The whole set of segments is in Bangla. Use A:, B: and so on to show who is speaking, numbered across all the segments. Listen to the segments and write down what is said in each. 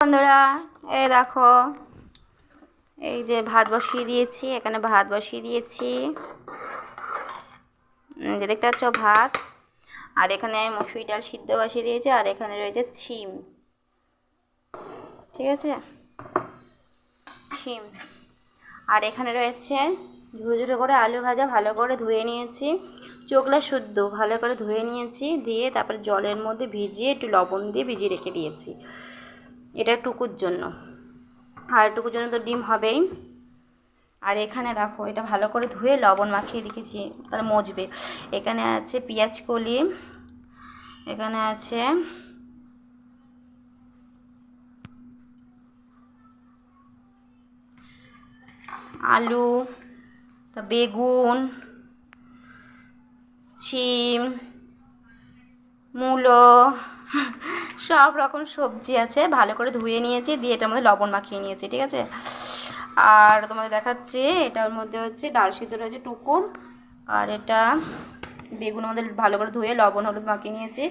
A: বন্ধুরা, এই দেখো, এই যে ভাত বসিয়ে দিয়েছি। এখানে ভাত বসিয়ে দিয়েছি, যে দেখতে পাচ্ছ ভাত। আর এখানে মসুরি ডাল সিদ্ধ বসিয়ে দিয়েছি। আর এখানে রয়েছে ছিম, ঠিক আছে, ছিম। আর এখানে রয়েছে ঝুড়ো ঝুড়ো করে আলু ভাজা, ভালো করে ধুয়ে নিয়েছি। চোখলা শুদ্ধ ভালো করে ধুয়ে নিয়েছি, দিয়ে তারপরে জলের মধ্যে ভিজিয়ে একটু লবণ দিয়ে ভিজিয়ে রেখে দিয়েছি, এটা টুকুর জন্য। আর টুকুর জন্য তো ডিম হবেই। আর এখানে দেখো, এটা ভালো করে ধুয়ে লবণ মাখিয়ে রেখেছি, তাহলে মজবে। এখানে আছে পেঁয়াজ কলি, এখানে আছে আলু, বেগুন, শিম, মূলো, সব রকম সবজি আছে। ভালো করে ধুয়ে নিয়েছি, দিয়ে এটার মধ্যে লবণ মাখিয়ে নিয়েছি, ঠিক আছে। আর তোমাদের দেখাচ্ছি, এটার মধ্যে হচ্ছে ডাল সিদ্ধ রয়েছে টুকুর। আর এটা বেগুন আমাদের ভালো করে ধুয়ে লবণ হলুদ মাখিয়ে নিয়েছি।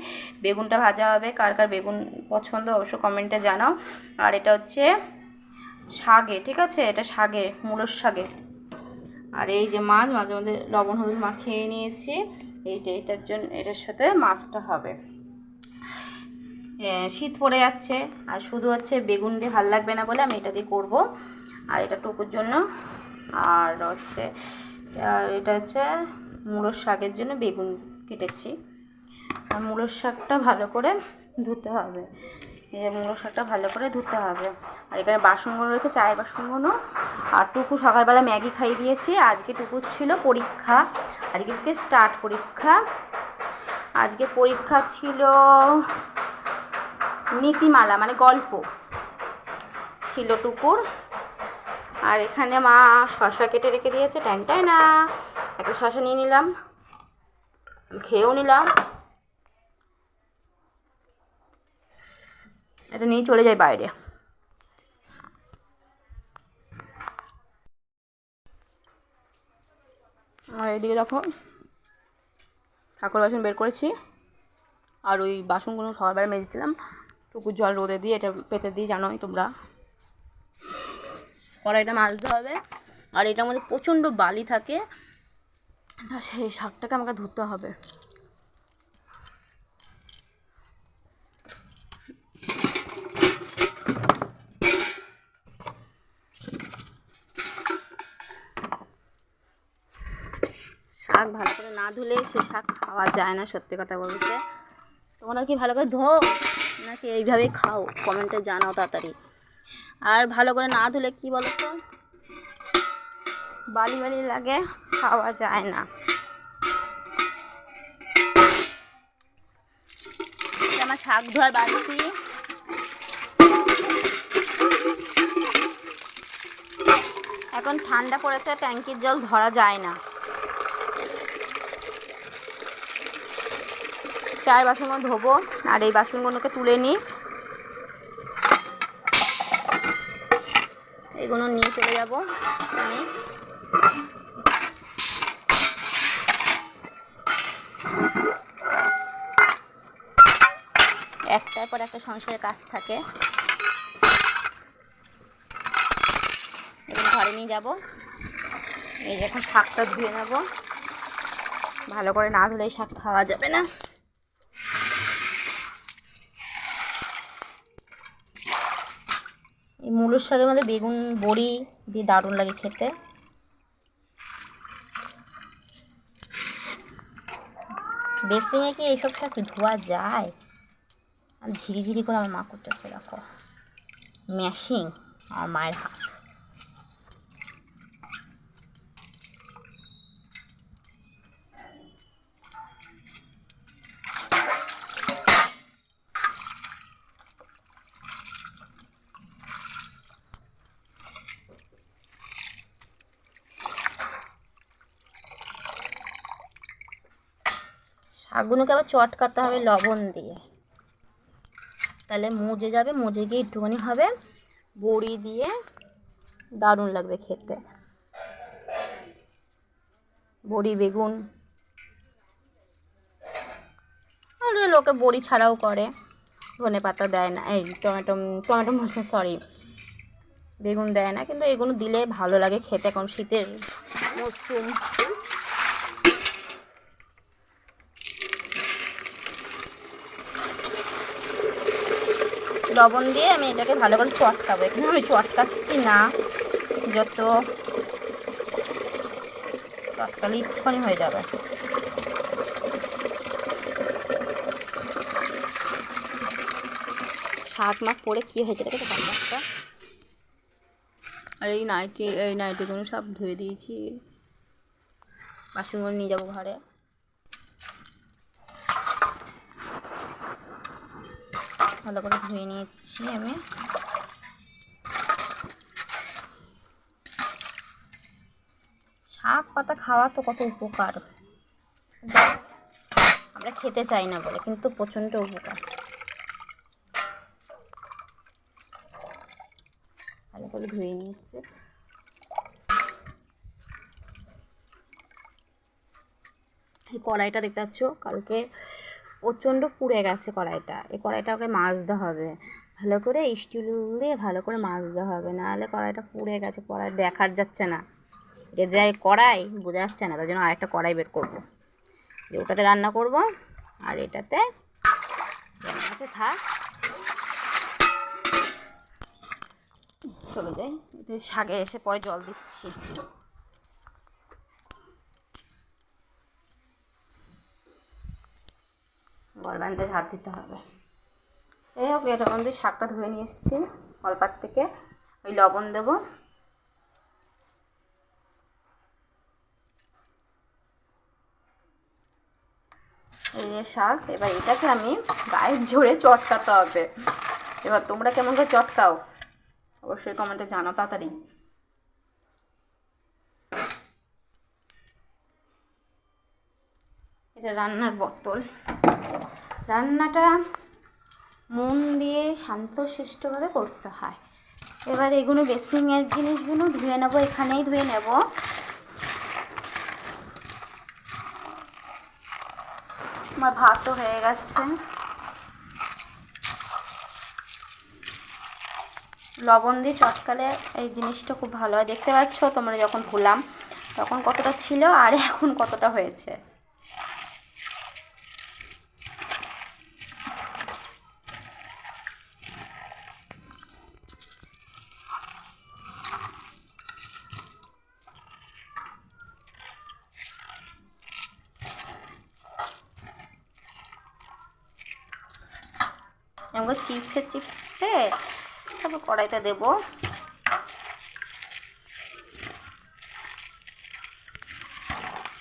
A: বেগুনটা ভাজা হবে, কার কার বেগুন পছন্দ অবশ্য কমেন্টে জানাও। আর এটা হচ্ছে শাকে, ঠিক আছে, এটা শাকে, মূলোর শাকে। আর এই যে মাছ, মাঝে মধ্যে লবণ হলুদ মাখিয়ে নিয়েছি। এটার জন্য, এটার সাথে মাছটা হবে। শীত পড়ে যাচ্ছে, আর শুধু হচ্ছে বেগুন দিয়ে ভালো লাগবে না বলে আমি এটা দিয়ে করবো। আর এটা টুকুর জন্য। আর হচ্ছে, আর এটা হচ্ছে মূলোর শাকের জন্য বেগুন কেটেছি। আর মূলোর শাকটা ভালো করে ধুতে হবে, এই যে মূলোর শাকটা ভালো করে ধুতে হবে। আর এখানে বাসনগুলো রয়েছে, চায়ের বাসনগুলো। আর টুকু সকালবেলা ম্যাগি খাইয়ে দিয়েছি। আজকে টুকুর ছিল পরীক্ষা, আজকে থেকে স্টার্ট পরীক্ষা। আজকে পরীক্ষা ছিল নীতিমালা, মানে গল্প ছিল টুকুর। আর এখানে মা শসা কেটে রেখে দিয়েছে, ট্যাংটাই না। একটা শসা নিয়ে নিলাম, খেয়েও নিলাম। এটা নিয়ে চলে যাই বাইরে। আর এদিকে দেখো, ঠাকুর বাসন বের করেছি। আর ওই বাসনগুলো সকালবেলা মেজেছিলাম, টুকুর জল রোদে দিয়ে এটা পেতে দিই, জানোই তোমরা। কড়াইটা মাজতে হবে। আর এটার মধ্যে প্রচণ্ড বালি থাকে, তা সেই শাকটাকে আমাকে ধুতে হবে। শাক ভালো করে না ধুলে সে শাক খাওয়া যায় না, সত্যি কথা বলতে। তোমরা কি ভালো করে ধো নাকি এইভাবেই খাও? কমেন্টে জানাও তাড়াতাড়ি। আর ভালো করে না ধুলে কি বলো তো, বালি বালি লাগে, খাওয়া যায় না। আমার শাক ধোয়ার বালতি। এখন ঠান্ডা পড়েছে, ট্যাঙ্কির জল ধরা যায় না। চায়ের বাসনগুলো ধোবো, আর এই বাসনগুলোকে তুলে নিই, এগুলো নিয়ে চলে যাব আমি। একটার পর একটা সংসারের কাজ থাকে, এগুলো ঘরে নিয়ে যাব। এই যে এখন শাকটা ধুয়ে নেব, ভালো করে না ধুলে শাক খাওয়া যাবে না। এই মূলোর শাকের মধ্যে বেগুন বড়ি দিয়ে দারুণ লাগে খেতে। বেসিনে কি এইসব শাক ধোয়া যায়? আর ঝিরিঝিরি করে আমার মা করতেছে, দেখো, ম্যাশিং আমার মায়ের হাত। শাকগুলোকে আবার চটকাতে হবে লবণ দিয়ে, তাহলে মজে যাবে, মজে গিয়ে একটুখানি হবে, বড়ি দিয়ে দারুণ লাগবে খেতে। বড়ি বেগুন, আর লোকে বড়ি ছাড়াও করে, ধনে পাতা দেয় না, এই টমেটো টমেটো বলছে সরি, বেগুন দেয় না, কিন্তু এগুলো দিলে ভালো লাগে খেতে, এখন শীতের মরশুম। লবণ দিয়ে আমি এটাকে ভালো করে চটকাবো। এখানে আমি চটকাচ্ছি না, যত চটকালে একটুখানি হয়ে যাবে। শাক মাখ পরে কী হয়েছে দেখে তো একটা। আর এই নাইটিগুলো সব ধুয়ে দিয়েছি, বাসনগুলো নিয়ে যাবো ঘরে। ভালো করে ধুয়ে নিচ্ছি আমি। শাক পাতা খাওয়া তো কত উপকার, আমরা খেতে চাই না বলে, কিন্তু প্রচণ্ড উপকার। ভালো করে ধুয়ে নিচ্ছে। এই কড়াইটা দেখতে পাচ্ছ, কালকে প্রচণ্ড পুড়ে গেছে কড়াইটা। এই কড়াইটাকে মাজতে হবে ভালো করে, স্টিল দিয়ে ভালো করে মাজতে হবে, নাহলে কড়াইটা পুড়ে গেছে, কড়াই দেখার যাচ্ছে না, এটা যাই কড়াই বোঝা যাচ্ছে না। তার জন্য আরেকটা কড়াই বের করবো, যে ওটাতে রান্না করব, আর এটাতে আছে থাক, চলে যাই। এটা শাকে এসে পরে জল দিচ্ছি। গলবানতে হাত দিতে হবে। এই হোক, এটা মধ্যে শাকটা ধুয়ে নিয়ে এসেছি কলপাত থেকে, ওই লবণ দেবো। এই যে শাক, এবার এটাকে আমি গায়ের জোরে চটকাতে হবে। এবার তোমরা কেমন করে চটকাও অবশ্যই কমেন্টে জানাও তাড়াতাড়ি। এটা রান্নার বোতল, রান্নাটা মন দিয়ে শান্তশিষ্টভাবে করতে হয়। এবার এগুলো বেসিংয়ের জিনিসগুলো ধুয়ে নেবো, এখানেই ধুয়ে নেব। আমার ভাতও হয়ে গেছে। লবণ দিয়ে চটকালে এই জিনিসটা খুব ভালো হয়। দেখতে পাচ্ছ তোমরা, যখন ধুলাম তখন কতটা ছিল আর এখন কতটা হয়েছে। এমন চিপে তারপর কড়াইতে দেবো।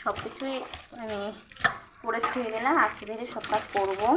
A: সব কিছুই আমি করে ছুঁয়ে নিলাম, আস্তে ধীরে সব কাজ করবো।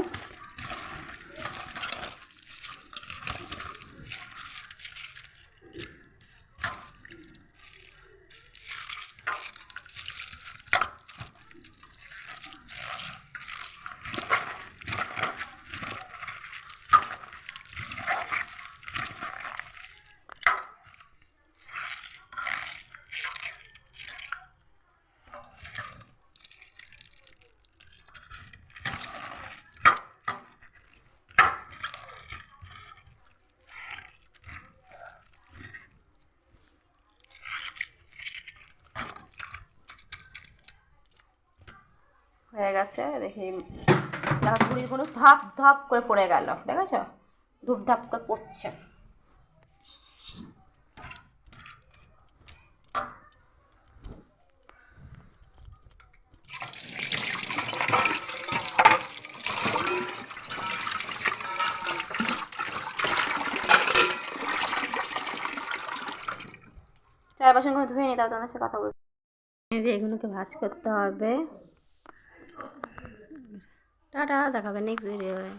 A: হয়ে গেছে, দেখি ঝুড়িগুলো ধাপ ধাপ করে পড়ে গেল, দেখেছ ধূপ ধাপ করে পড়ছে। চার বাসন করে ধুয়ে নিই, তাও তোমার সাথে কথা বলছি। এই যে এগুলোকে ভাজ করতে হবে। টাটা, দেখাবে নেক্সট ভিডিওয়ে।